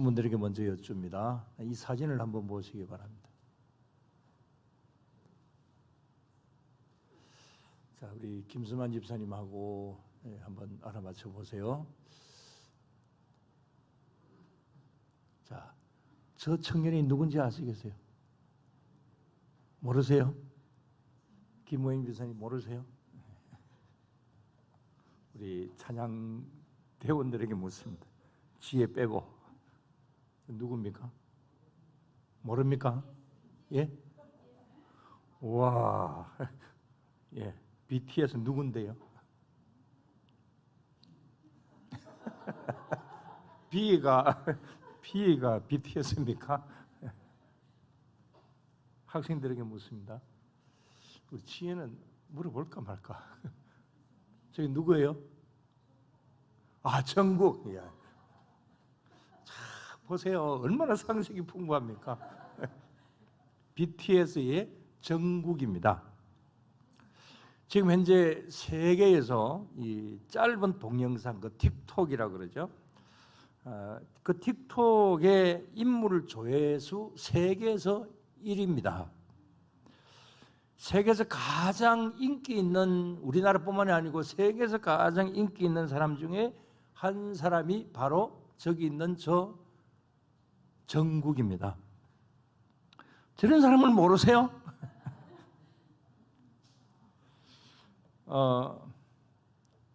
분들에게 먼저 여쭙니다. 이 사진을 한번 보시기 바랍니다. 자, 우리 김수만 집사님하고 한번 알아맞혀 보세요. 자, 저 청년이 누군지 아시겠어요? 모르세요? 김모임 집사님 모르세요? 우리 찬양 대원들에게 묻습니다. 지혜 빼고 누굽니까? 모릅니까? 예? 와, 예, BTS 누군데요? B가 BTS입니까? 학생들에게 묻습니다. 우리 지혜는 물어볼까 말까? 저기 누구예요? 아, 정국. 예. 자, 보세요. 얼마나 상식이 풍부합니까? BTS의 정국입니다. 지금 현재 세계에서 이 짧은 동영상, 그 틱톡이라고 그러죠. 그 틱톡의 인물 조회수 세계에서 1위입니다. 세계에서 가장 인기 있는, 우리나라뿐만이 아니고 세계에서 가장 인기 있는 사람 중에 한 사람이 바로 저기 있는 저 정국입니다. 저런 사람을 모르세요?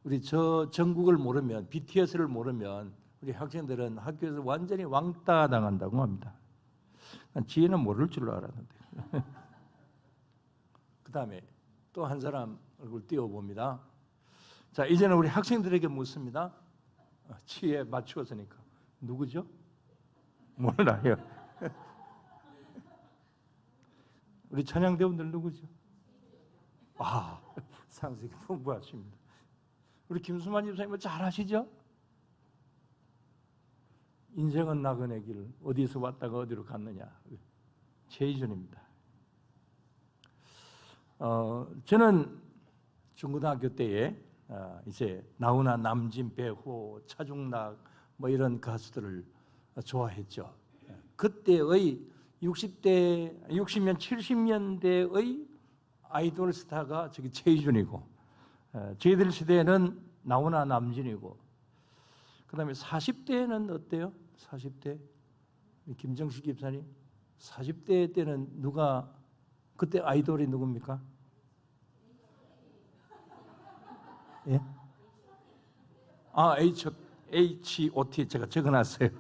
우리 저 정국을 모르면, BTS를 모르면 우리 학생들은 학교에서 완전히 왕따 당한다고 합니다. 난 지혜는 모를 줄로 알았는데. 그 다음에 또 한 사람 얼굴 띄워봅니다. 자, 이제는 우리 학생들에게 묻습니다. 지혜 맞추었으니까. 누구죠? 몰라요. 우리 찬양대원들 누구죠? 아, 상식이 풍부하십니다. 우리 김수만 집사님은 잘 아시죠? 인생은 나그네 길, 어디서 왔다가 어디로 갔느냐. 최희준입니다. 저는 중고등학교 때에 이제 나훈아, 남진, 배호, 차중락 뭐 이런 가수들을 좋아했죠. 그때의 60년, 70년대의 아이돌 스타가 저기 최희준이고, 저희들 시대에는 나훈아, 남진이고, 그 다음에 40대에는 어때요? 40대? 김정식 집사님? 40대 때는 누가, 그때 아이돌이 누굽니까? 예? 아, H.O.T. 제가 적어놨어요.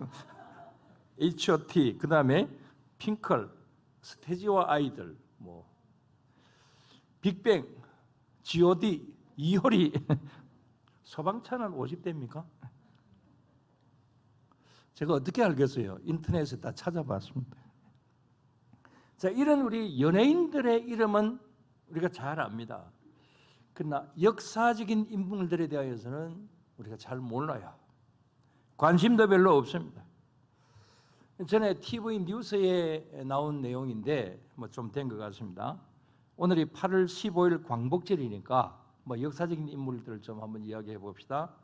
H.O.T. 그 다음에 핑클, 스테지와 아이들, 뭐 빅뱅, G.O.D, 이효리. 소방차는 50대입니까? 제가 어떻게 알겠어요? 인터넷에 다 찾아봤습니다. 자, 이런 우리 연예인들의 이름은 우리가 잘 압니다. 그러나 역사적인 인물들에 대해서는 우리가 잘 몰라요. 관심도 별로 없습니다. 전에 TV 뉴스에 나온 내용인데 뭐 좀 된 것 같습니다. 오늘이 8월 15일 광복절이니까 뭐 역사적인 인물들을 좀 한번 이야기해 봅시다.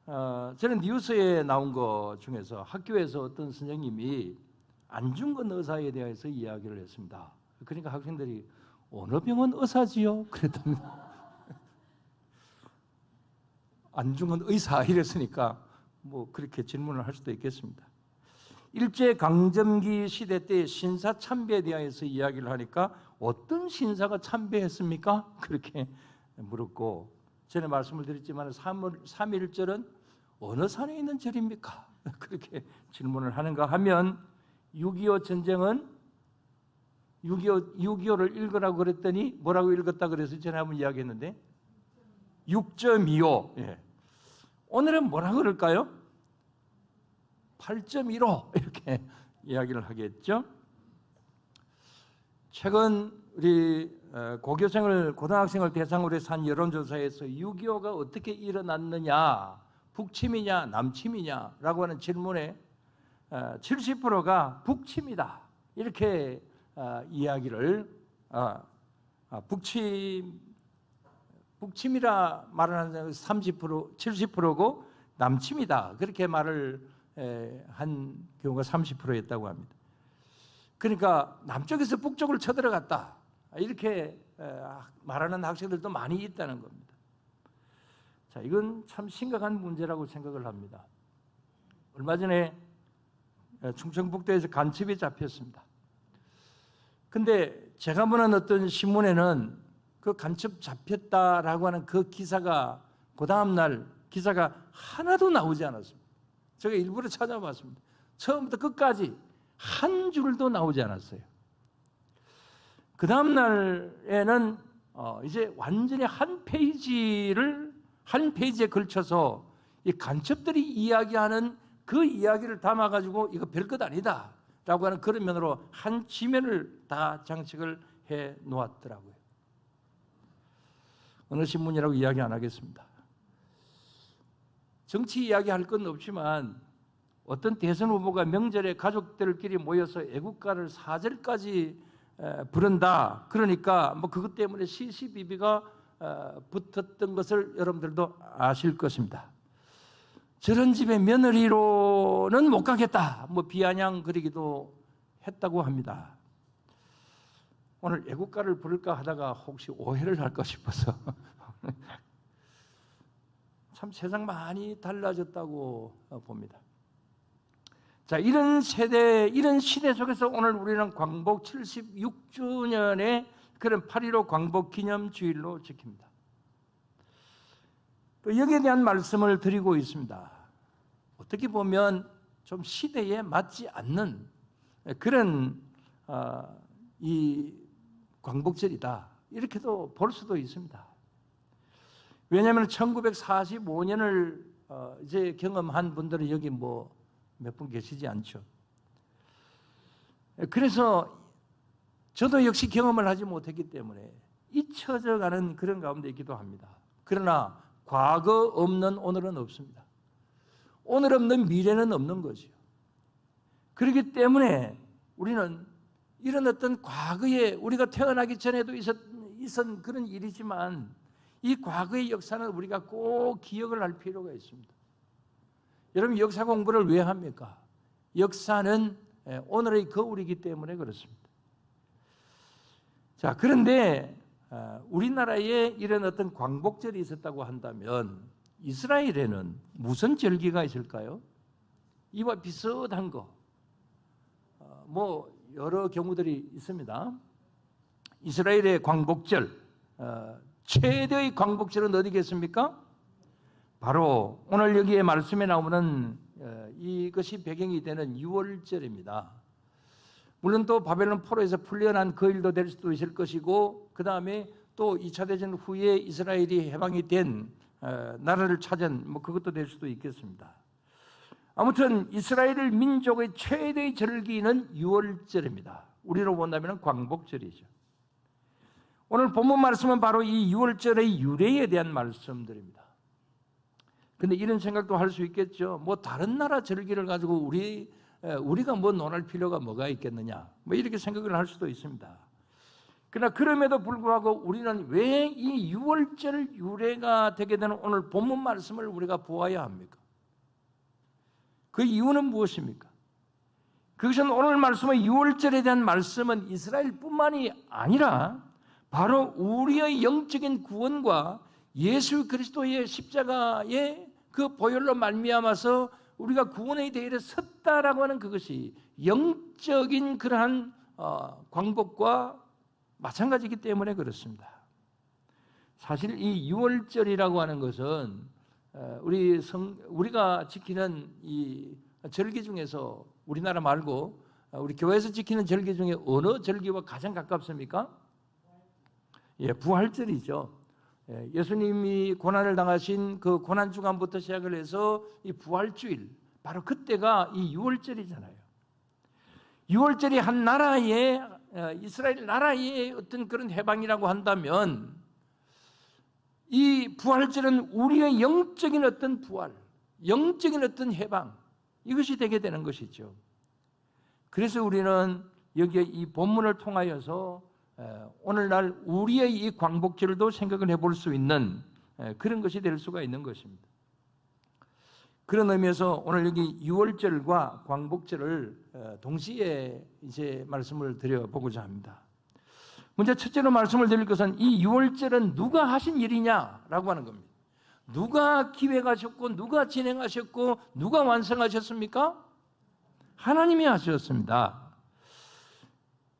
저는 뉴스에 나온 것 중에서 학교에서 어떤 선생님이 안중근 의사에 대해서 이야기를 했습니다. 그러니까 학생들이 어느 병원 의사지요? 그랬더니 안중근 의사 이랬으니까 뭐 그렇게 질문을 할 수도 있겠습니다. 일제강점기 시대 때 신사 참배에 대해서 이야기를 하니까 어떤 신사가 참배했습니까? 그렇게 물었고, 전에 말씀을 드렸지만 3.1절은 어느 산에 있는 절입니까? 그렇게 질문을 하는가 하면 6.25 전쟁은 6.25를 읽으라고 그랬더니 뭐라고 읽었다 그래서 전에 한번 이야기했는데 6.25. 예. 오늘은 뭐라고 그럴까요? 8.15 이렇게 이야기를 하겠죠. 최근 우리 고등학생을 대상으로 해서 한 여론조사에서 6.25가 어떻게 일어났느냐, 북침이냐 남침이냐라고 하는 질문에 70%가 북침이다 이렇게 이야기를 북침이라 말을 하는 사람은 30%, 70%고 남침이다 그렇게 말을 한 경우가 30%였다고 합니다. 그러니까 남쪽에서 북쪽을 쳐들어갔다 이렇게 말하는 학생들도 많이 있다는 겁니다. 자, 이건 참 심각한 문제라고 생각을 합니다. 얼마 전에 충청북도에서 간첩이 잡혔습니다. 근데 제가 보는 어떤 신문에는 그 간첩 잡혔다라고 하는 그 기사가 그 다음날 기사가 하나도 나오지 않았습니다. 제가 일부러 찾아봤습니다. 처음부터 끝까지 한 줄도 나오지 않았어요. 그 다음날에는 이제 완전히 한 페이지에 걸쳐서 이 간첩들이 이야기하는 그 이야기를 담아가지고 이거 별것 아니다 라고 하는 그런 면으로 한 지면을 다 장식을 해 놓았더라고요. 어느 신문이라고 이야기 안 하겠습니다. 정치 이야기할 건 없지만 어떤 대선 후보가 명절에 가족들끼리 모여서 애국가를 4절까지 부른다. 그러니까 뭐 그것 때문에 시시비비가 붙었던 것을 여러분들도 아실 것입니다. 저런 집에 며느리로는 못 가겠다. 뭐 비아냥 그리기도 했다고 합니다. 오늘 애국가를 부를까 하다가 혹시 오해를 할까 싶어서 참 세상 많이 달라졌다고 봅니다. 자, 이런 세대, 이런 시대 속에서 오늘 우리는 광복 76주년의 그런 8.15 광복 기념주일로 지킵니다. 또 여기에 대한 말씀을 드리고 있습니다. 어떻게 보면 좀 시대에 맞지 않는 그런 이 광복절이다 이렇게도 볼 수도 있습니다. 왜냐하면 1945년을 이제 경험한 분들은 여기 뭐 몇 분 계시지 않죠. 그래서 저도 역시 경험을 하지 못했기 때문에 잊혀져 가는 그런 가운데 있기도 합니다. 그러나 과거 없는 오늘은 없습니다. 오늘 없는 미래는 없는 거죠. 그렇기 때문에 우리는 이런 어떤 과거에 우리가 태어나기 전에도 있었던 그런 일이지만 이 과거의 역사는 우리가 꼭 기억을 할 필요가 있습니다. 여러분 역사 공부를 왜 합니까? 역사는 오늘의 거울이기 때문에 그렇습니다. 자, 그런데 우리나라에 이런 어떤 광복절이 있었다고 한다면 이스라엘에는 무슨 절기가 있을까요? 이와 비슷한 거, 뭐 여러 경우들이 있습니다. 이스라엘의 광복절, 최대의 광복절은 어디겠습니까? 바로 오늘 여기에 말씀에 나오는 이것이 배경이 되는 유월절입니다. 물론 또 바벨론 포로에서 풀려난 그 일도 될 수도 있을 것이고 그 다음에 또 2차 대전 후에 이스라엘이 해방이 된 나라를 찾은 뭐 그것도 될 수도 있겠습니다. 아무튼 이스라엘 민족의 최대의 절기는 유월절입니다. 우리로 본다면 광복절이죠. 오늘 본문 말씀은 바로 이 유월절의 유래에 대한 말씀들입니다. 근데 이런 생각도 할 수 있겠죠. 뭐 다른 나라 절기를 가지고 우리가 뭐 논할 필요가 뭐가 있겠느냐. 뭐 이렇게 생각을 할 수도 있습니다. 그러나 그럼에도 불구하고 우리는 왜 이 유월절 유래가 되게 되는 오늘 본문 말씀을 우리가 보아야 합니까? 그 이유는 무엇입니까? 그것은 오늘 말씀의 유월절에 대한 말씀은 이스라엘뿐만이 아니라 바로 우리의 영적인 구원과 예수 그리스도의 십자가의 그 보혈로 말미암아서 우리가 구원의 대열에 섰다라고 하는 그것이 영적인 그러한 광복과 마찬가지이기 때문에 그렇습니다. 사실 이 유월절이라고 하는 것은 우리가 지키는 이 절기 중에서 우리나라 말고 우리 교회에서 지키는 절기 중에 어느 절기와 가장 가깝습니까? 예, 부활절이죠. 예수님이 고난을 당하신 그 고난 주간부터 시작을 해서 이 부활주일 바로 그때가 이 유월절이잖아요. 유월절이 한 나라의 이스라엘 나라의 어떤 그런 해방이라고 한다면 이 부활절은 우리의 영적인 어떤 부활, 영적인 어떤 해방 이것이 되게 되는 것이죠. 그래서 우리는 여기에 이 본문을 통하여서 오늘날 우리의 이 광복절도 생각을 해볼 수 있는 그런 것이 될 수가 있는 것입니다. 그런 의미에서 오늘 여기 유월절과 광복절을 동시에 이제 말씀을 드려보고자 합니다. 먼저 첫째로 말씀을 드릴 것은 이 유월절은 누가 하신 일이냐라고 하는 겁니다. 누가 기획하셨고 누가 진행하셨고 누가 완성하셨습니까? 하나님이 하셨습니다.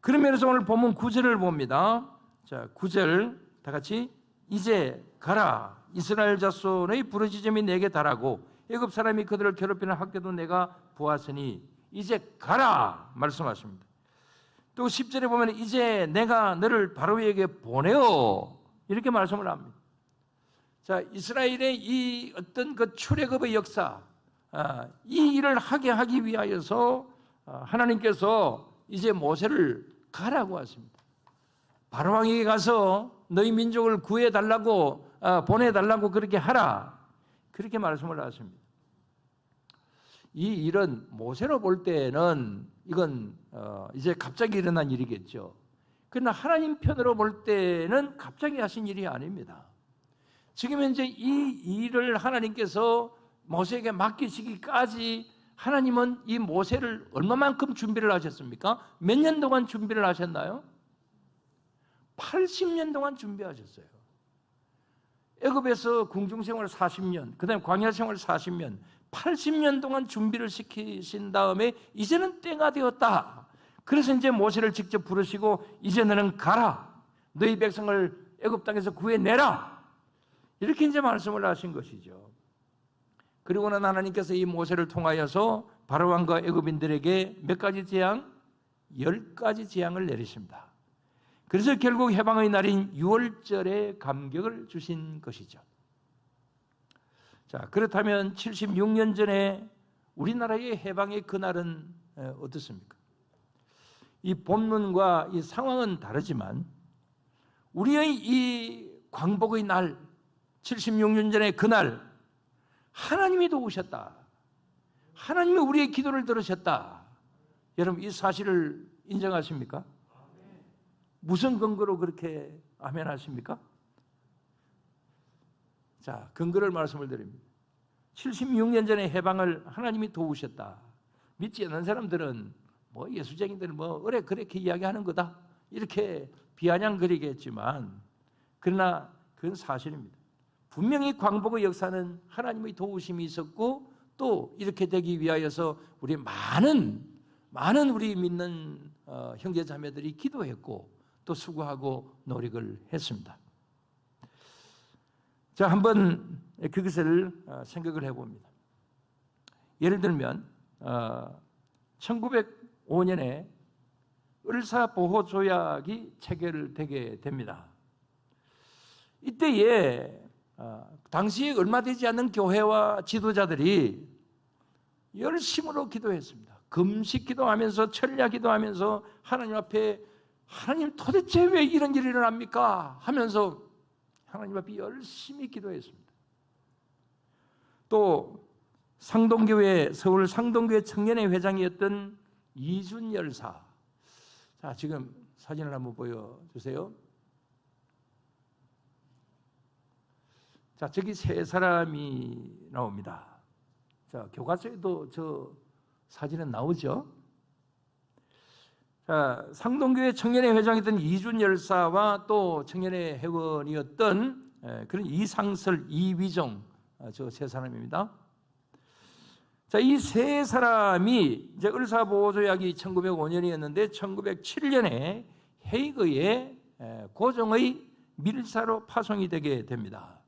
그런 면에서 오늘 본문 9절을 봅니다. 자, 9절 다 같이 이제 가라 이스라엘 자손의 부르짖음이 내게 달하고 애굽 사람이 그들을 괴롭히는 학대도 내가 보았으니 이제 가라 말씀하십니다. 또 10절에 보면 이제 내가 너를 바로에게 보내어 이렇게 말씀을 합니다. 자, 이스라엘의 이 어떤 그 출애굽의 역사, 이 일을 하게 하기 위하여서 하나님께서 이제 모세를 가라고 하십니다. 바로왕에게 가서 너희 민족을 구해달라고 보내달라고 그렇게 하라 그렇게 말씀을 하십니다. 이 일은 모세로 볼 때는 이건 이제 갑자기 일어난 일이겠죠. 그러나 하나님 편으로 볼 때는 갑자기 하신 일이 아닙니다. 지금 현재 이 일을 하나님께서 모세에게 맡기시기까지 하나님은 이 모세를 얼마만큼 준비를 하셨습니까? 몇 년 동안 준비를 하셨나요? 80년 동안 준비하셨어요. 애굽에서 궁중생활 40년, 그 다음에 광야생활 40년, 80년 동안 준비를 시키신 다음에 이제는 때가 되었다. 그래서 이제 모세를 직접 부르시고 이제 너는 가라. 너희 백성을 애굽 땅에서 구해내라. 이렇게 이제 말씀을 하신 것이죠. 그리고는 하나님께서 이 모세를 통하여서 바로왕과 애굽인들에게 몇 가지 재앙? 10가지 재앙을 내리십니다. 그래서 결국 해방의 날인 6월절에 감격을 주신 것이죠. 자, 그렇다면 76년 전에 우리나라의 해방의 그날은 어떻습니까? 이 본문과 이 상황은 다르지만 우리의 이 광복의 날 76년 전에 그날 하나님이 도우셨다. 하나님이 우리의 기도를 들으셨다. 여러분 이 사실을 인정하십니까? 무슨 근거로 그렇게 아멘 하십니까? 자, 근거를 말씀을 드립니다. 76년 전에 해방을 하나님이 도우셨다. 믿지 않는 사람들은 뭐 예수쟁이들은 뭐 그렇게 이야기하는 거다. 이렇게 비아냥거리겠지만 그러나 그건 사실입니다. 분명히 광복의 역사는 하나님의 도우심이 있었고 또 이렇게 되기 위하여서 우리 많은 우리 믿는 형제 자매들이 기도했고 또 수고하고 노력을 했습니다. 자, 한번 그것을 생각을 해봅니다. 예를 들면 1905년에 을사보호조약이 체결되게 됩니다. 이때에 당시에 얼마 되지 않는 교회와 지도자들이 열심으로 기도했습니다. 금식 기도하면서 철야 기도하면서 하나님 앞에 하나님 도대체 왜 이런 일이 일어납니까? 하면서 하나님 앞에 열심히 기도했습니다. 또 상동교회 서울 상동교회 청년회 회장이었던 이준 열사. 자, 지금 사진을 한번 보여주세요. 자, 저기 세 사람이 나옵니다. 자, 교과서에도 저 사진은 나오죠. 자, 상동교회 청년회 회장이었던 이준 열사와 또 청년회 회원이었던 그런 이상설, 이위정 저 세 사람입니다. 자, 이 세 사람이 이제 을사보호조약이 1905년이었는데 1907년에 헤이그의 고종의 밀사로 파송이 되게 됩니다.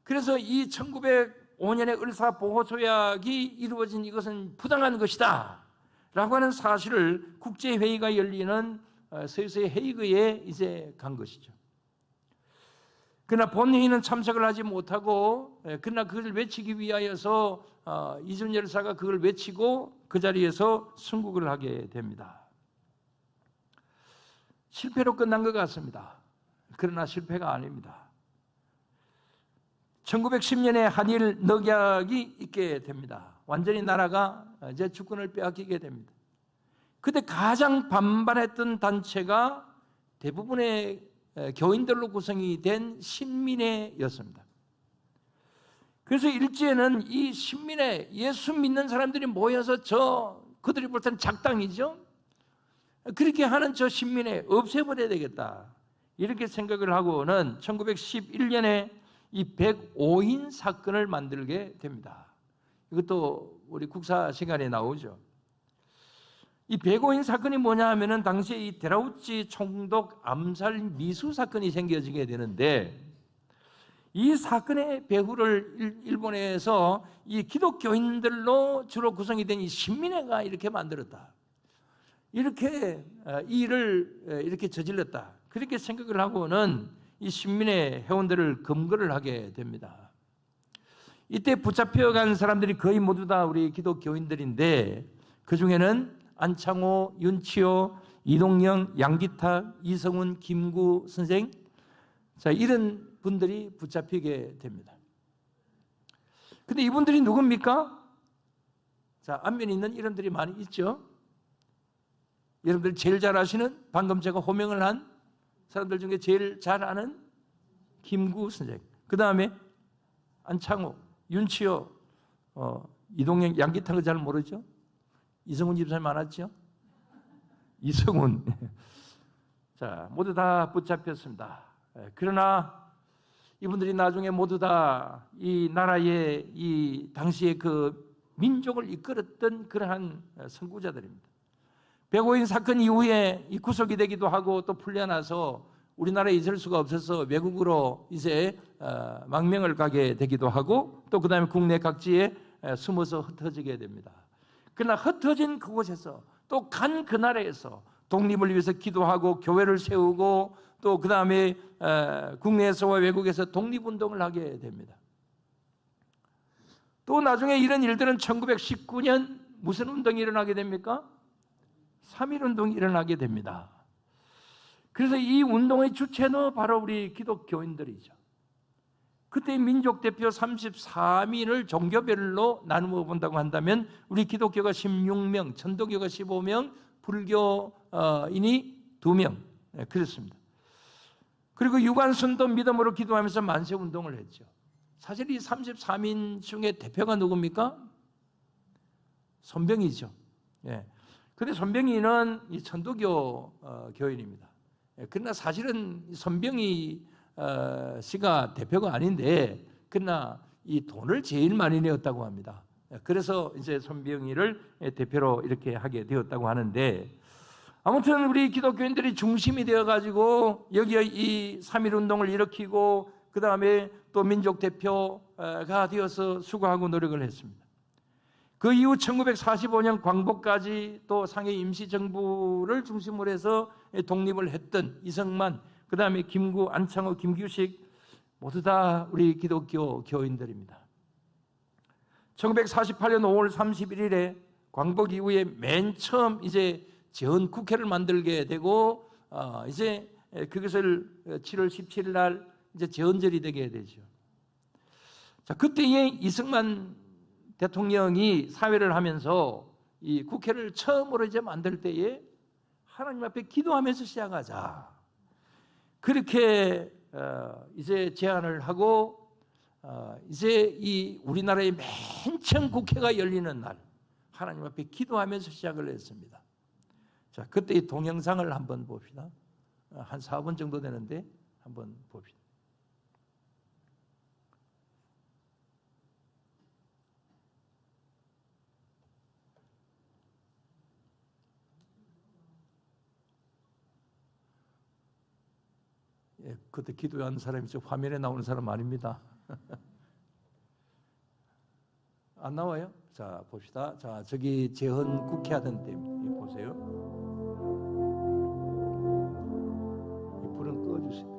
그래서 이 1905년에 을사보호조약이 이루어진 이것은 부당한 것이다 라고 하는 사실을 국제회의가 열리는 스위스의 헤이그에 이제 간 것이죠. 그러나 본회의는 참석을 하지 못하고 그러나 그것을 외치기 위하여서 이준 열사가 그걸 외치고 그 자리에서 순국을 하게 됩니다. 실패로 끝난 것 같습니다. 그러나 실패가 아닙니다. 1910년에 한일 넉약이 있게 됩니다. 완전히 나라가 이제 주권을 빼앗기게 됩니다. 그때 가장 반발했던 단체가 대부분의 교인들로 구성이 된 신민회였습니다. 그래서 일제에는 이 신민에 예수 믿는 사람들이 모여서 그들이 볼 때는 작당이죠. 그렇게 하는 저 신민에 없애버려야 되겠다. 이렇게 생각을 하고는 1911년에 이 105인 사건을 만들게 됩니다. 이것도 우리 국사 시간에 나오죠. 이 105인 사건이 뭐냐 하면은 당시에 이 데라우치 총독 암살 미수 사건이 생겨지게 되는데, 이 사건의 배후를 일본에서 이 기독교인들로 주로 구성이 된 이 신민회가 이렇게 만들었다. 이렇게 이 일을 이렇게 저질렀다. 그렇게 생각을 하고는 이 신민회 회원들을 검거를 하게 됩니다. 이때 붙잡혀간 사람들이 거의 모두 다 우리 기독교인들인데, 그 중에는 안창호, 윤치호, 이동영, 양기탁, 이성훈, 김구 선생, 자, 이런 분들이 붙잡히게 됩니다. 근데 이분들이 누굽니까? 자, 앞면에 있는 이름들이 많이 있죠. 여러분들 제일 잘 아시는, 방금 제가 호명을 한 사람들 중에 제일 잘 아는 김구 선생, 그 다음에 안창호, 윤치호, 이동영, 양기탁은 잘 모르죠. 이성훈 집사님 많았죠. 이성훈. 자, 모두 다 붙잡혔습니다. 그러나 이분들이 나중에 모두 다 이 나라의 이 당시의 그 민족을 이끌었던 그러한 선구자들입니다. 105인 사건 이후에 이 구속이 되기도 하고 또 풀려나서 우리나라에 있을 수가 없어서 외국으로 이제 망명을 가게 되기도 하고, 또 그 다음에 국내 각지에 숨어서 흩어지게 됩니다. 그러나 흩어진 그곳에서 또 간 그 나라에서 독립을 위해서 기도하고 교회를 세우고, 또 그 다음에 국내에서와 외국에서 독립운동을 하게 됩니다. 또 나중에 이런 일들은 1919년 무슨 운동이 일어나게 됩니까? 3.1운동이 일어나게 됩니다. 그래서 이 운동의 주체는 바로 우리 기독교인들이죠. 그때 민족대표 33인을 종교별로 나누어 본다고 한다면 우리 기독교가 16명, 천도교가 15명, 불교인이 2명, 그렇습니다. 그리고 유관순도 믿음으로 기도하면서 만세운동을 했죠. 사실 이 33인 중에 대표가 누굽니까? 손병희죠. 예. 근데 손병희는 이 천도교 교인입니다. 그러나 사실은 손병희 씨가 대표가 아닌데, 그러나 이 돈을 제일 많이 내었다고 합니다. 그래서 이제 손병희를 대표로 이렇게 하게 되었다고 하는데, 아무튼 우리 기독교인들이 중심이 되어가지고 여기에 이 3.1운동을 일으키고, 그 다음에 또 민족 대표가 되어서 수고하고 노력을 했습니다. 그 이후 1945년 광복까지 또 상해 임시정부를 중심으로 해서 독립을 했던 이성만, 그 다음에 김구, 안창호, 김규식 모두 다 우리 기독교 교인들입니다. 1948년 5월 31일에 광복 이후에 맨 처음 이제 재헌국회를 만들게 되고, 이제 그것을 7월 17일 날 이제 재헌절이 되게 되죠. 자, 그때에 이승만 대통령이 사회를 하면서 이 국회를 처음으로 이제 만들 때에 하나님 앞에 기도하면서 시작하자. 그렇게 이제 제안을 하고, 이제 이 우리나라의 맨 처음 국회가 열리는 날 하나님 앞에 기도하면서 시작을 했습니다. 자, 그때 이 동영상을 한번 봅시다. 한 4분 정도 되는데 한번 봅시다. 예, 그때 기도한 사람이 저 화면에 나오는 사람 아닙니다. 안 나와요? 자, 봅시다. 자, 저기 재헌 국회 하던 때 보세요. 이 불은 꺼주세요.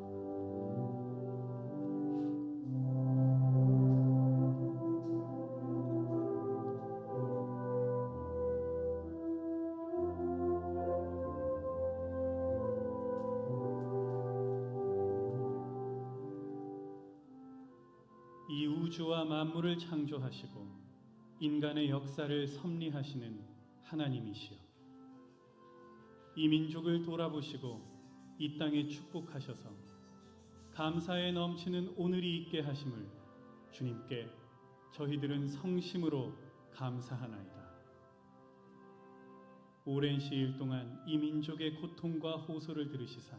이 우주와 만물을 창조하시고 인간의 역사를 섭리하시는 하나님이시여, 이 민족을 돌아보시고 이 땅에 축복하셔서 감사에 넘치는 오늘이 있게 하심을 주님께 저희들은 성심으로 감사하나이다. 오랜 시일 동안 이 민족의 고통과 호소를 들으시사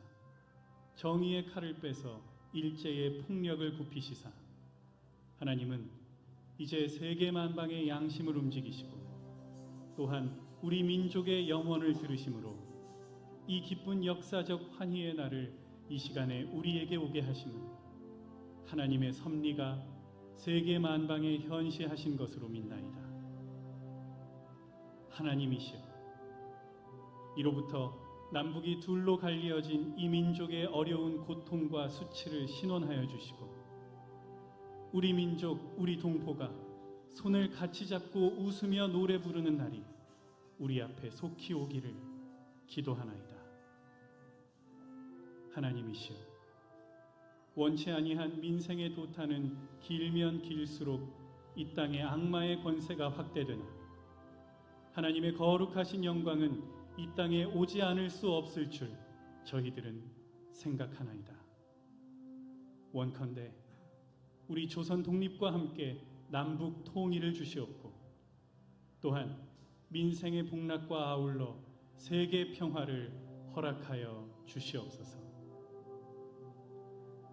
정의의 칼을 빼서 일제의 폭력을 굽히시사 하나님은 이제 세계 만방의 양심을 움직이시고 또한 우리 민족의 염원을 들으심으로 이 기쁜 역사적 환희의 날을 이 시간에 우리에게 오게 하심은 하나님의 섭리가 세계 만방에 현시하신 것으로 믿나이다. 하나님이시여, 이로부터 남북이 둘로 갈리어진 이 민족의 어려운 고통과 수치를 신원하여 주시고 우리 민족, 우리 동포가 손을 같이 잡고 웃으며 노래 부르는 날이 우리 앞에 속히 오기를 기도하나이다. 하나님이시여, 원치 아니한 민생의 도탄은 길면 길수록 이 땅의 악마의 권세가 확대되나 하나님의 거룩하신 영광은 이 땅에 오지 않을 수 없을 줄 저희들은 생각하나이다. 원컨대 우리 조선 독립과 함께 남북 통일을 주시옵고 또한 민생의 복락과 아울러 세계 평화를 허락하여 주시옵소서.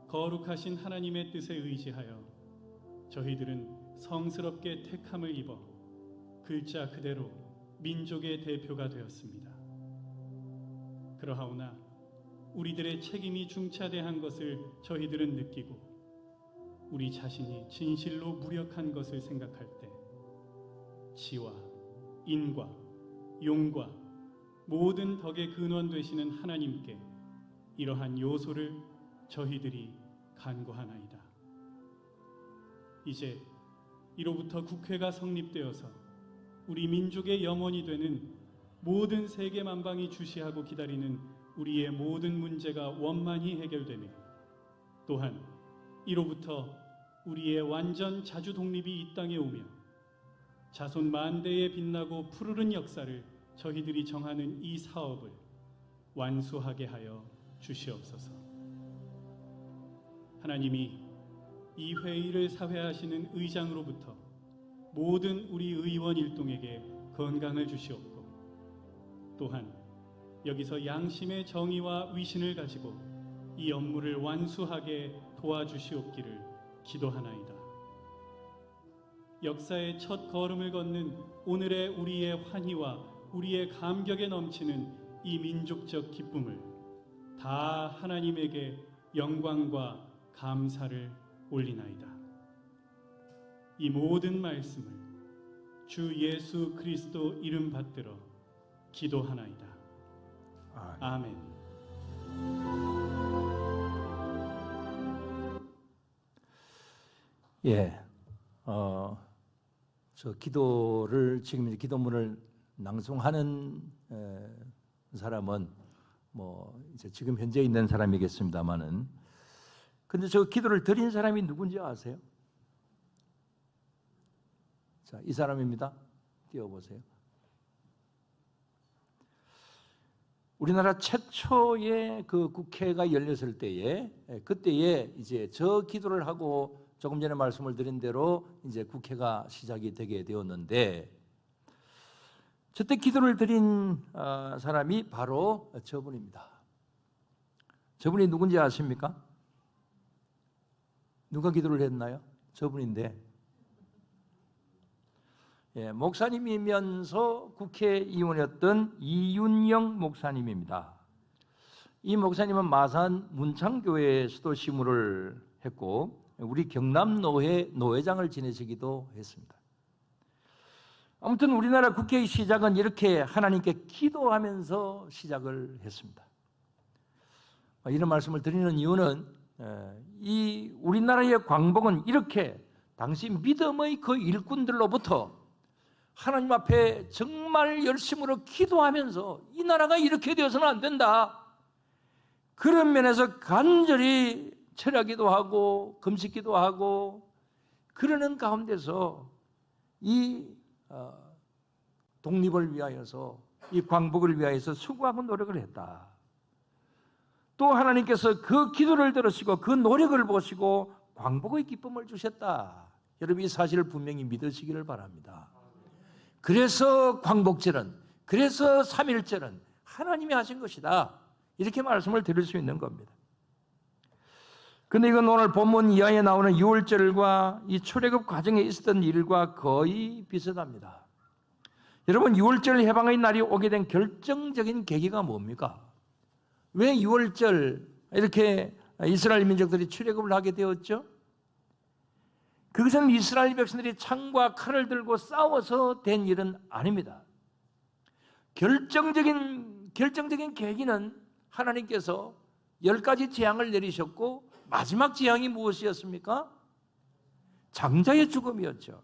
거룩하신 하나님의 뜻에 의지하여 저희들은 성스럽게 택함을 입어 글자 그대로 민족의 대표가 되었습니다. 그러하오나 우리들의 책임이 중차대한 것을 저희들은 느끼고 우리 자신이 진실로 무력한 것을 생각할 때 지와 인과 용과 모든 덕의 근원 되시는 하나님께 이러한 요소를 저희들이 간구하나이다. 이제 이로부터 국회가 성립되어서 우리 민족의 염원이 되는 모든 세계 만방이 주시하고 기다리는 우리의 모든 문제가 원만히 해결되며 또한 이로부터 우리의 완전 자주 독립이 이 땅에 오며 자손 만대에 빛나고 푸르른 역사를 저희들이 정하는 이 사업을 완수하게 하여 주시옵소서. 하나님이 이 회의를 사회하시는 의장으로부터 모든 우리 의원 일동에게 건강을 주시옵고 또한 여기서 양심의 정의와 위신을 가지고 이 업무를 완수하게 도와주시옵기를 기도하나이다. 역사의 첫 걸음을 걷는 오늘의 우리의 환희와 우리의 감격에 넘치는 이 민족적 기쁨을 다 하나님에게 영광과 감사를 올리나이다. 이 모든 말씀을 주 예수 그리스도 이름 받들어 기도하나이다. 아멘. 예, 저 기도를 지금 이제 기도문을 낭송하는 사람은 뭐 이제 지금 현재 있는 사람이겠습니다만은, 근데 저 기도를 드린 사람이 누군지 아세요? 자, 이 사람입니다. 띄워보세요. 우리나라 최초의 그 국회가 열렸을 때에, 그때에 이제 저 기도를 하고 조금 전에 말씀을 드린 대로 이제 국회가 시작이 되게 되었는데, 저때 기도를 드린 사람이 바로 저분입니다. 저분이 누군지 아십니까? 누가 기도를 했나요? 저분인데, 예, 목사님이면서 국회의원이었던 이윤영 목사님입니다. 이 목사님은 마산 문창교회 수도시무를 했고 우리 경남노회 노회장을 지내시기도 했습니다. 아무튼 우리나라 국회의 시작은 이렇게 하나님께 기도하면서 시작을 했습니다. 이런 말씀을 드리는 이유는 이 우리나라의 광복은 이렇게 당시 믿음의 그 일꾼들로부터 하나님 앞에 정말 열심으로 기도하면서 이 나라가 이렇게 되어서는 안 된다, 그런 면에서 간절히 철야기도 하고 금식기도 하고 그러는 가운데서 이 독립을 위하여서, 이 광복을 위하여서 수고하고 노력을 했다. 또 하나님께서 그 기도를 들으시고 그 노력을 보시고 광복의 기쁨을 주셨다. 여러분 이 사실을 분명히 믿으시기를 바랍니다. 그래서 광복절은, 그래서 삼일절은 하나님이 하신 것이다. 이렇게 말씀을 드릴 수 있는 겁니다. 근데 이건 오늘 본문 이하에 나오는 유월절과 이 출애굽 과정에 있었던 일과 거의 비슷합니다. 여러분, 유월절 해방의 날이 오게 된 결정적인 계기가 뭡니까? 왜 유월절 이렇게 이스라엘 민족들이 출애굽을 하게 되었죠? 그것은 이스라엘 백성들이 창과 칼을 들고 싸워서 된 일은 아닙니다. 결정적인 계기는 하나님께서 10가지 재앙을 내리셨고 마지막 재앙이 무엇이었습니까? 장자의 죽음이었죠.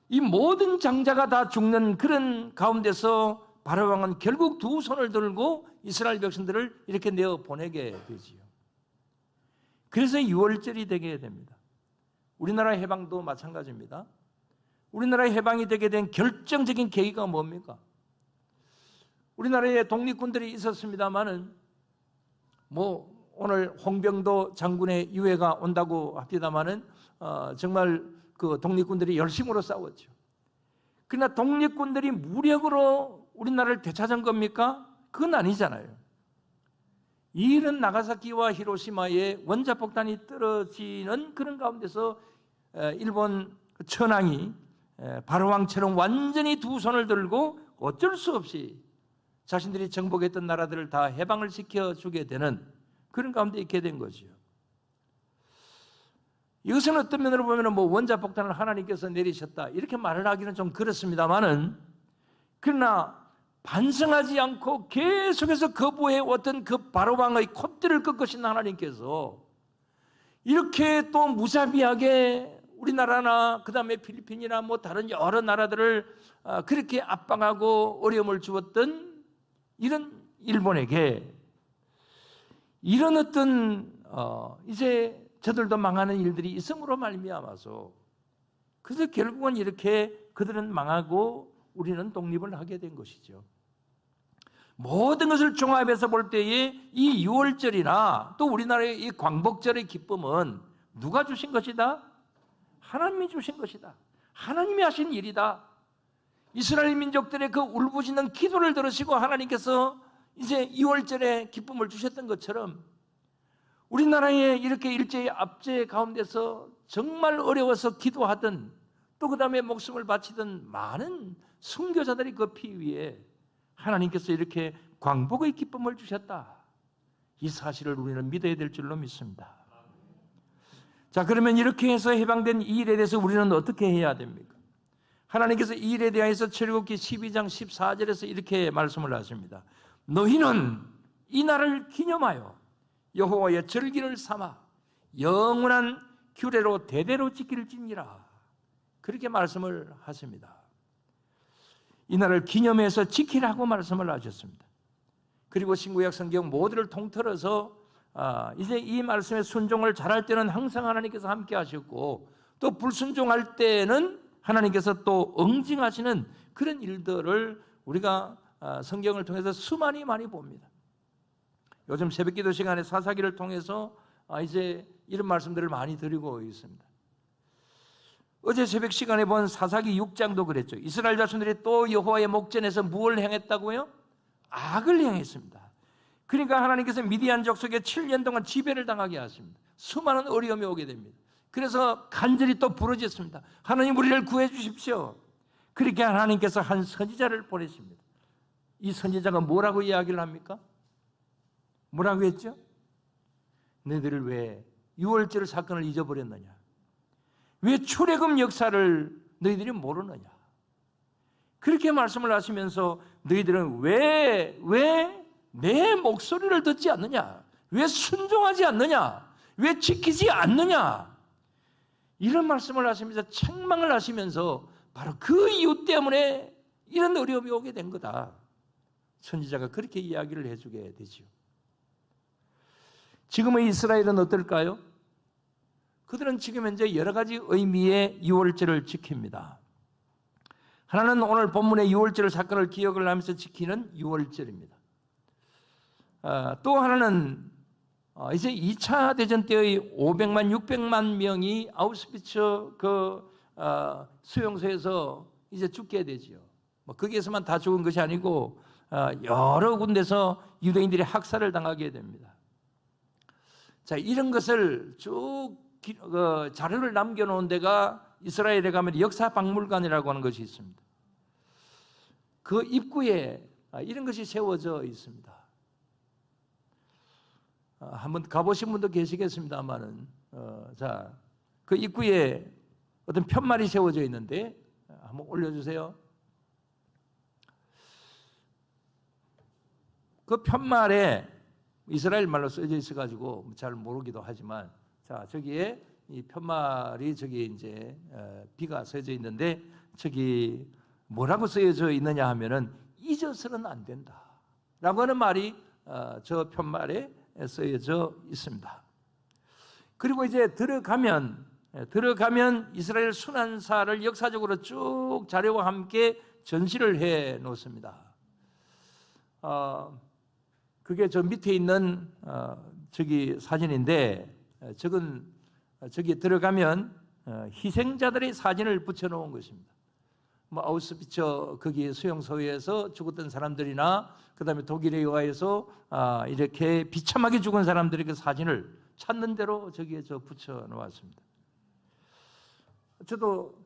이 모든 장자가 다 죽는 그런 가운데서 바로 왕은 결국 두 손을 들고 이스라엘 백성들을 이렇게 내어 보내게 되지요. 그래서 유월절이 되게 됩니다. 우리나라 해방도 마찬가지입니다. 우리나라 해방이 되게 된 결정적인 계기가 뭡니까? 우리나라에 독립군들이 있었습니다마는 오늘 홍병도 장군의 유해가 온다고 합니다마는 정말 그 독립군들이 열심으로 싸웠죠. 그러나 독립군들이 무력으로 우리나라를 되찾은 겁니까? 그건 아니잖아요. 이 일은 나가사키와 히로시마에 원자폭탄이 떨어지는 그런 가운데서 일본 천황이 바로왕처럼 완전히 두 손을 들고 어쩔 수 없이 자신들이 정복했던 나라들을 다 해방을 시켜주게 되는 그런 가운데 있게 된 거죠. 이것은 어떤 면으로 보면 원자폭탄을 하나님께서 내리셨다 이렇게 말을 하기는 좀 그렇습니다만은, 그러나 반성하지 않고 계속해서 거부해왔던 그 바로왕의 콧대를 꺾으신 하나님께서 이렇게 또 무자비하게 우리나라나 그 다음에 필리핀이나 다른 여러 나라들을 그렇게 압박하고 어려움을 주었던 이런 일본에게 이런 어떤 이제 저들도 망하는 일들이 있음으로 말미암아서 그래서 결국은 이렇게 그들은 망하고 우리는 독립을 하게 된 것이죠. 모든 것을 종합해서 볼 때에 이 유월절이나 또 우리나라의 이 광복절의 기쁨은 누가 주신 것이다? 하나님이 주신 것이다. 하나님이 하신 일이다. 이스라엘 민족들의 그 울부짖는 기도를 들으시고 하나님께서 이제 2월절에 기쁨을 주셨던 것처럼 우리나라에 이렇게 일제의 압제 가운데서 정말 어려워서 기도하던 또 그 다음에 목숨을 바치던 많은 순교자들이 그 피 위에 하나님께서 이렇게 광복의 기쁨을 주셨다. 이 사실을 우리는 믿어야 될 줄로 믿습니다. 자, 그러면 이렇게 해서 해방된 이 일에 대해서 우리는 어떻게 해야 됩니까? 하나님께서 이 일에 대해서 출애굽기 12장 14절에서 이렇게 말씀을 하십니다. 너희는 이 날을 기념하여 여호와의 절기를 삼아 영원한 규례로 대대로 지킬지니라. 그렇게 말씀을 하십니다. 이 날을 기념해서 지키라고 말씀을 하셨습니다. 그리고 신구약 성경 모두를 통틀어서 이제 이 말씀에 순종을 잘할 때는 항상 하나님께서 함께 하셨고 또 불순종할 때는 하나님께서 또 응징하시는 그런 일들을 우리가 성경을 통해서 많이 봅니다. 요즘 새벽기도 시간에 사사기를 통해서 이제 이런 말씀들을 많이 드리고 있습니다. 어제 새벽 시간에 본 사사기 6장도 그랬죠. 이스라엘 자손들이 또 여호와의 목전에서 무엇을 행했다고요? 악을 행했습니다. 그러니까 하나님께서 미디안 족속에 7년 동안 지배를 당하게 하십니다. 수많은 어려움이 오게 됩니다. 그래서 간절히 또 부르짖습니다. 하나님 우리를 구해 주십시오. 그렇게 하나님께서 한 선지자를 보내십니다. 이 선지자가 뭐라고 이야기를 합니까? 뭐라고 했죠? 너희들을 왜 6월절 사건을 잊어버렸느냐? 왜 출애굽 역사를 너희들이 모르느냐? 그렇게 말씀을 하시면서 너희들은 왜 내 목소리를 듣지 않느냐? 왜 순종하지 않느냐? 왜 지키지 않느냐? 이런 말씀을 하시면서 책망을 하시면서 바로 그 이유 때문에 이런 어려움이 오게 된 거다. 선지자가 그렇게 이야기를 해주게 되죠. 지금의 이스라엘은 어떨까요? 그들은 지금 현재 여러 가지 의미의 유월절을 지킵니다. 하나는 오늘 본문의 유월절 사건을 기억을 하면서 지키는 유월절입니다. 또 하나는 이제 2차 대전 때의 500만, 600만 명이 아우슈비츠 수용소에서 이제 죽게 되지요. 뭐 거기에서만 다 죽은 것이 아니고 여러 군데서 유대인들이 학살을 당하게 됩니다. 자, 이런 것을 쭉 자료를 남겨놓은 데가 이스라엘에 가면 역사박물관이라고 하는 것이 있습니다. 그 입구에 이런 것이 세워져 있습니다. 한번 가보신 분도 계시겠습니다만은, 자, 그 입구에 어떤 편말이 세워져 있는데 한번 올려주세요. 그 편말에 이스라엘 말로 써져 있어가지고 잘 모르기도 하지만, 자, 저기에 이 편말이 저기 이제 비가 써져 있는데 저기 뭐라고 쓰여져 있느냐 하면은 잊어서는 안 된다라고 하는 말이 저 편말에 쓰여져 있습니다. 그리고 이제 들어가면 이스라엘 순환사를 역사적으로 쭉 자료와 함께 전시를 해 놓습니다. 그게 저 밑에 있는 저기 사진인데, 저기 들어가면 희생자들의 사진을 붙여놓은 것입니다. 뭐 아우슈비츠 거기 수용소에서 죽었던 사람들이나 그다음에 독일에 의하여서 이렇게 비참하게 죽은 사람들의 그 사진을 찾는 대로 저기에 붙여 놓았습니다. 저도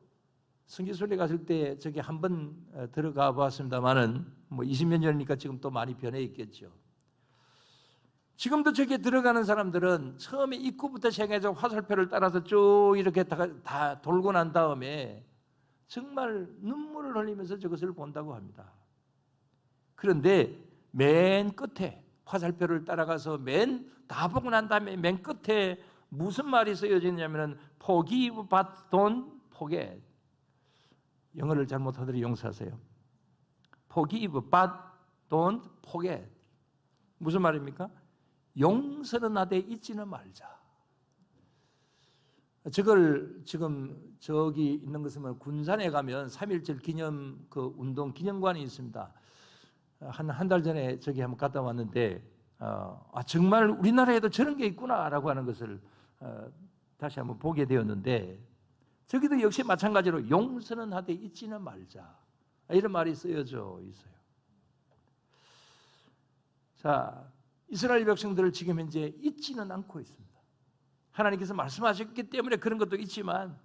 성지순례 갔을 때 저기 한번 들어가 봤습니다만은 뭐 20년 전이니까 지금 또 많이 변해 있겠죠. 지금도 저기에 들어가는 사람들은 처음에 입구부터 시작해서 화살표를 따라서 쭉 이렇게 다 돌고 난 다음에 정말 눈물을 흘리면서 저것을 본다고 합니다. 그런데 맨 끝에 화살표를 따라가서 다 보고 난 다음에 맨 끝에 무슨 말이 쓰여져 있냐면은 Forgive but don't forget. 영어를 잘못하더라도 용서하세요. Forgive but don't forget. 무슨 말입니까? 용서는 하되 잊지는 말자. 저걸 지금 저기 있는 것은 군산에 가면 3.1절 기념 그 운동 기념관이 있습니다. 한 달 전에 저기 한번 갔다 왔는데 정말 우리나라에도 저런 게 있구나라고 하는 것을 다시 한번 보게 되었는데, 저기도 역시 마찬가지로 용서는 하되 잊지는 말자 이런 말이 쓰여져 있어요. 자, 이스라엘 백성들을 지금 현재 잊지는 않고 있습니다. 하나님께서 말씀하셨기 때문에 그런 것도 있지만,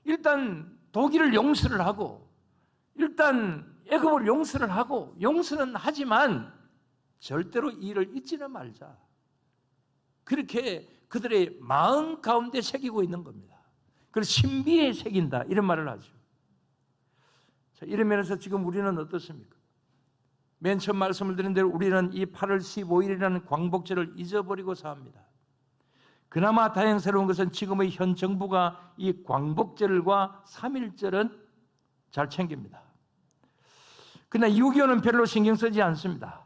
일단 독일을 용서를 하고 일단 애굽을 용서를 하고 용서는 하지만 절대로 이 일을 잊지는 말자. 그렇게 그들의 마음 가운데 새기고 있는 겁니다. 그걸 신비에 새긴다 이런 말을 하죠. 자, 이런 면에서 지금 우리는 어떻습니까? 맨 처음 말씀을 드린 대로 우리는 이 8월 15일이라는 광복절을 잊어버리고 삽니다. 그나마 다행스러운 것은 지금의 현 정부가 이 광복절과 3.1절은 잘 챙깁니다. 그러나 6.25는 별로 신경 쓰지 않습니다.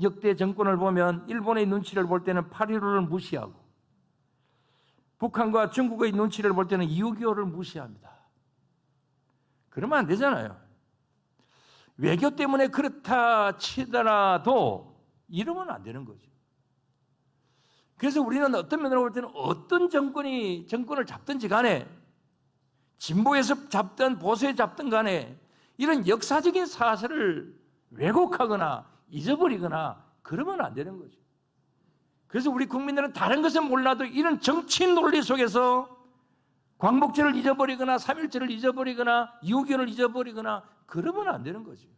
역대 정권을 보면 일본의 눈치를 볼 때는 8.15를 무시하고 북한과 중국의 눈치를 볼 때는 6.25를 무시합니다. 그러면 안 되잖아요. 외교 때문에 그렇다 치더라도 이러면 안 되는 거죠. 그래서 우리는 어떤 면으로 볼 때는 어떤 정권을 잡든지 간에, 진보에서 잡든 보수에 잡든 간에 이런 역사적인 사실을 왜곡하거나 잊어버리거나 그러면 안 되는 거죠. 그래서 우리 국민들은 다른 것은 몰라도 이런 정치 논리 속에서 광복절을 잊어버리거나 3.1절을 잊어버리거나 6.25를 잊어버리거나 그러면 안 되는 거죠.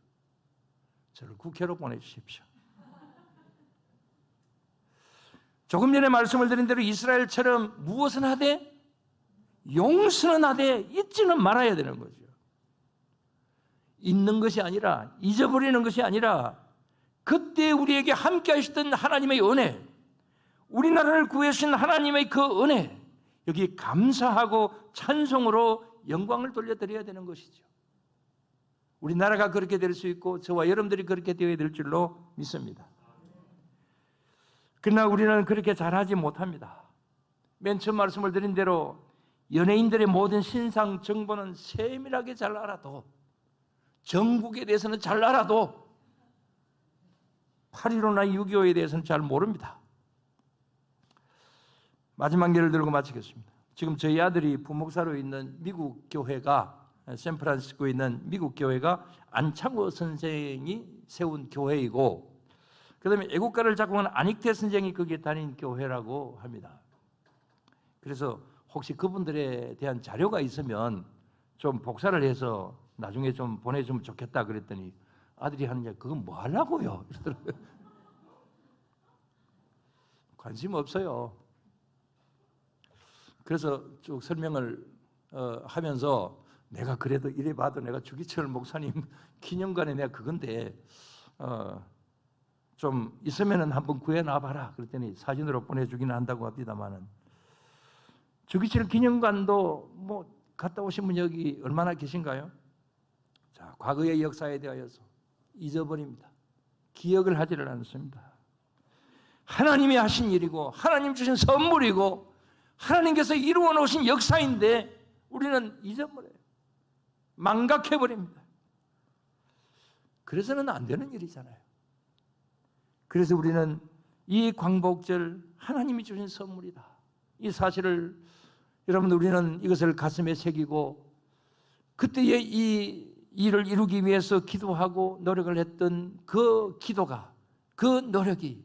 저를 국회로 보내주십시오. 조금 전에 말씀을 드린 대로 이스라엘처럼 무엇은 하되 용서는 하되 잊지는 말아야 되는 거죠. 잊는 것이 아니라, 잊어버리는 것이 아니라, 그때 우리에게 함께 하셨던 하나님의 은혜, 우리나라를 구해주신 하나님의 그 은혜, 여기 감사하고 찬송으로 영광을 돌려드려야 되는 것이죠. 우리나라가 그렇게 될 수 있고 저와 여러분들이 그렇게 되어야 될 줄로 믿습니다. 그러나 우리는 그렇게 잘하지 못합니다. 맨 처음 말씀을 드린 대로 연예인들의 모든 신상 정보는 세밀하게 잘 알아도, 정국에 대해서는 잘 알아도 8.15나 6.25에 대해서는 잘 모릅니다. 마지막 예를 들고 마치겠습니다. 지금 저희 아들이 부목사로 있는 미국 교회가 샌프란시스코에 있는 미국 교회가 안창호 선생이 세운 교회이고 그다음에 애국가를 작곡한 안익태 선생이 거기에 다닌 교회라고 합니다. 그래서 혹시 그분들에 대한 자료가 있으면 좀 복사를 해서 나중에 좀 보내주면 좋겠다 그랬더니 아들이 하는 얘기 그건 뭐 하려고요? 이러더라고요. 관심 없어요. 그래서 쭉 설명을 하면서 내가 그래도 이래 봐도 내가 주기철 목사님 기념관에 내가 그건데 좀 있으면은 한번 구해놔 봐라 그랬더니 사진으로 보내주기는 한다고 합니다만은 주기철 기념관도 뭐 갔다 오신 분 여기 얼마나 계신가요? 자, 과거의 역사에 대하여서 잊어버립니다. 기억을 하지를 않습니다. 하나님이 하신 일이고 하나님 주신 선물이고 하나님께서 이루어 놓으신 역사인데 우리는 잊어버려요. 망각해버립니다. 그래서는 안 되는 일이잖아요. 그래서 우리는 이 광복절 하나님이 주신 선물이다. 이 사실을 여러분 우리는 이것을 가슴에 새기고 그때의 이 일을 이루기 위해서 기도하고 노력을 했던 그 기도가 그 노력이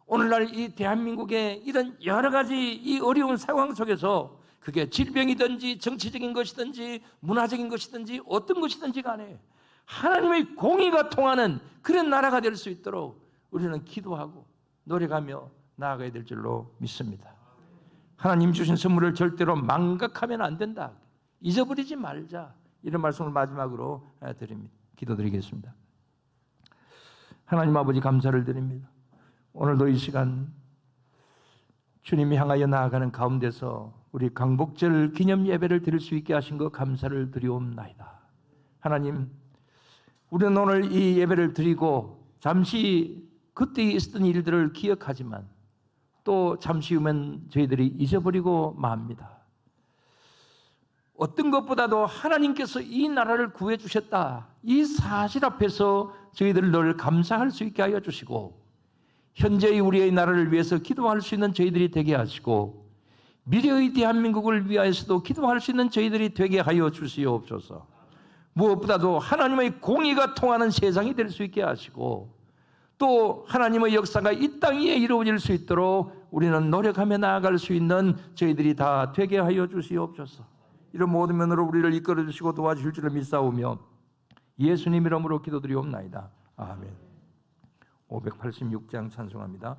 오늘날 이 대한민국의 이런 여러 가지 이 어려운 상황 속에서 그게 질병이든지 정치적인 것이든지 문화적인 것이든지 어떤 것이든지 간에 하나님의 공의가 통하는 그런 나라가 될 수 있도록 우리는 기도하고 노력하며 나아가야 될 줄로 믿습니다. 하나님 주신 선물을 절대로 망각하면 안 된다. 잊어버리지 말자. 이런 말씀을 마지막으로 드립니다. 기도드리겠습니다. 하나님 아버지 감사를 드립니다. 오늘도 이 시간 주님이 향하여 나아가는 가운데서 우리 광복절 기념 예배를 드릴 수 있게 하신 것 감사를 드리옵나이다. 하나님, 우리는 오늘 이 예배를 드리고 잠시 그때 있었던 일들을 기억하지만 또 잠시 후면 저희들이 잊어버리고 맙니다. 어떤 것보다도 하나님께서 이 나라를 구해주셨다. 이 사실 앞에서 저희들 늘 감사할 수 있게 하여 주시고 현재의 우리의 나라를 위해서 기도할 수 있는 저희들이 되게 하시고 미래의 대한민국을 위하여서도 기도할 수 있는 저희들이 되게 하여 주시옵소서. 무엇보다도 하나님의 공의가 통하는 세상이 될 수 있게 하시고 또 하나님의 역사가 이 땅 위에 이루어질 수 있도록 우리는 노력하며 나아갈 수 있는 저희들이 다 되게 하여 주시옵소서. 이런 모든 면으로 우리를 이끌어 주시고 도와주실 줄을 믿사오며 예수님 이름으로 기도드리옵나이다. 아멘. 586장 찬송합니다.